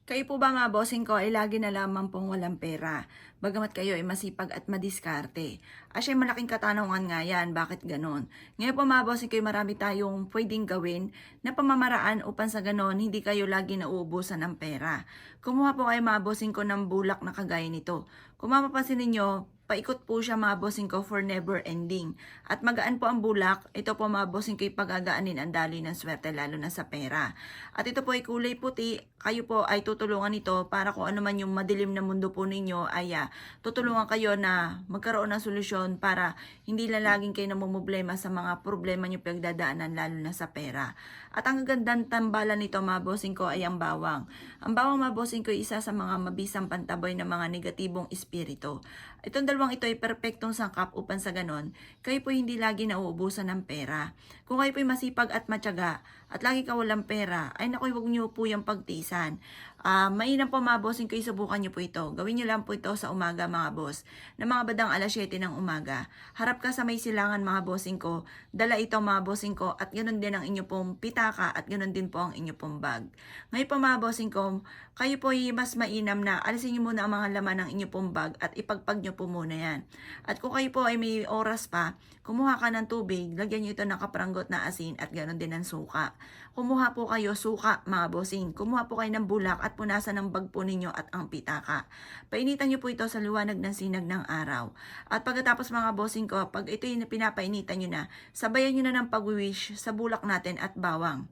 Kayo po ba mga bossing ko ay lagi na lamang pong walang pera, bagamat kayo ay masipag at madiskarte? Asya malaking katanungan nga yan, bakit ganon? Ngayon po mga bossing ko, marami tayong pwedeng gawin na pamamaraan upang sa ganon hindi kayo lagi nauubusan ng pera. Kumuha po kayo mga bossing ko ng bulak na kagaya nito. Kung mapapansin ninyo, paikot po siya mga bossing ko for never ending. At magaan po ang bulak, ito po mga bossing ko pagagaanin ang daloy ng swerte lalo na sa pera. At ito po ay kulay puti, kayo po ay tutulungan nito para kung ano man yung madilim na mundo po ninyo ay tutulungan kayo na magkaroon ng solusyon para hindi na laging kayo namumblema sa mga problema nyo pinagdadaanan lalo na sa pera. At ang gandang tambalan nito mga bossing ko ay ang bawang. Ang bawang mga bossing ko ay isa sa mga mabisang pantaboy ng mga negatibong espiritu. Itong dalawang ito ay perpektong sangkap upang sa ganon, kayo po hindi lagi nauubusan ng pera. Kung kayo po ay masipag at matyaga at lagi ka walang pera, ay naku, huwag nyo po yung pagtisan. Mainam po mga bossing ko, isubukan nyo po ito. Gawin nyo lang po ito sa umaga mga boss, na mga badang alas 7 ng umaga. Harap ka sa may silangan mga bossing ko, dala ito mga bossing ko, at ganoon din ang inyo pong pitaka at ganoon din po ang inyo pong bag. Ngayon po mga bossing ko, kayo po ay mas mainam na alisin nyo muna ang mga laman ng inyo pong bag at ipagpag nyo po muna yan. At kung kayo po ay may oras pa, kumuha ka ng tubig, lagyan nyo ito ng kapranggot na asin at ganoon din ng suka. Kumuha po kayo suka mga bossing, kumuha po kayo ng bulak at punasan ng bag po ninyo at ang pitaka. Painitan nyo po ito sa liwanag ng sinag ng araw. At pagkatapos mga bossing ko, pag ito yung pinapainitan nyo na, sabayan nyo na ng pag-wish sa bulak natin at bawang.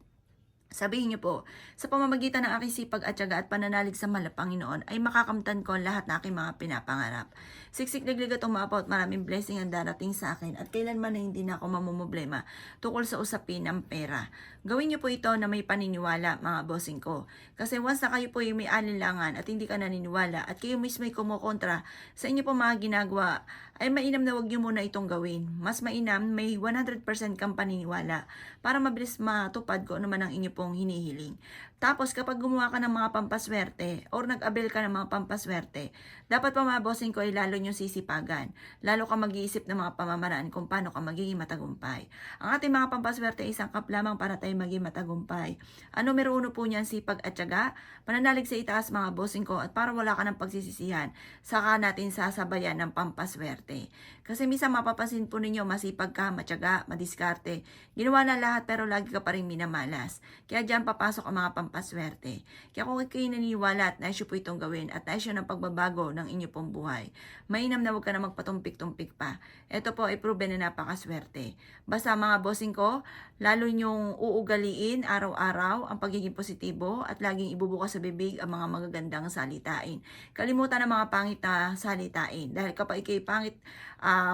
Sabihin niyo po, sa pamamagitan ng aking sipag at tiyaga at pananalig sa mahal na Panginoon, ay makakamtan ko ang lahat na aking mga pinapangarap. Siksik naglig at umapaw at maraming blessing ang darating sa akin at kailanman na hindi na ako mamumblema tungkol sa usapin ng pera. Gawin niyo po ito na may paniniwala mga bossing ko. Kasi once na kayo po yung may alinlangan at hindi ka naniniwala at kayo mismo ay kumukontra sa inyo po mga ginagawa, ay mainam na wag niyo muna itong gawin. Mas mainam may 100% kang paniniwala para mabilis matupad ko naman ang inyo pong hinihiling. Tapos kapag gumawa ka ng mga pampaswerte or nag-avail ka ng mga pampaswerte, dapat pa mga bossing ko ay lalo nyo sisipagan. Lalo ka mag-iisip ng mga pamamaraan kung paano ka magiging matagumpay. Ang ating mga pampaswerte ay isang kap lamang para tayo maging matagumpay. Ano numero 1 po niyan, sipag at tiyaga, pananalig sa itaas mga bossing ko at para wala ka ng pagsisisihan, saka natin sasabayan ng pampaswerte. Kasi minsan mapapansin po ninyo, masipag ka, matyaga, madiskarte, ginawa na lahat pero lagi ka pa rin minamalas. Kaya dyan papasok ang mga pampaswerte. Kaya kung kayo naniniwala at nais po itong gawin at nais ng pagbabago ng inyo pong buhay, mainam na huwag ka na magpatumpik-tumpik pa. Ito po ay proven na napakaswerte. Basta mga bossing ko, lalo nyong uugaliin araw-araw ang pagiging positibo at laging ibubukas sa bibig ang mga magagandang salitain. Kalimutan ang mga pangit na salitain. Dahil kapag ikay pangit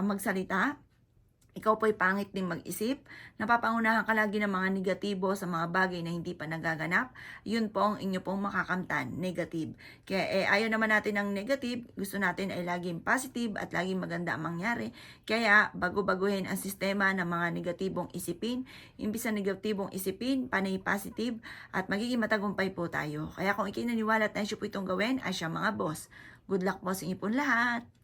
magsalita, ikaw po'y pangit din mag-isip, napapangunahan ka lagi ng mga negatibo sa mga bagay na hindi pa nagaganap, yun po ang inyo pong makakamtan, negative. Kaya ayaw naman natin ng negative, gusto natin ay laging positive at laging maganda ang mangyari. Kaya bago-baguhin ang sistema ng mga negatibong isipin, imbis na negatibong isipin, panay positive at magiging matagumpay po tayo. Kaya kung ikinaniwala at nais po itong gawin, ay siya mga boss. Good luck po sa inyo po lahat!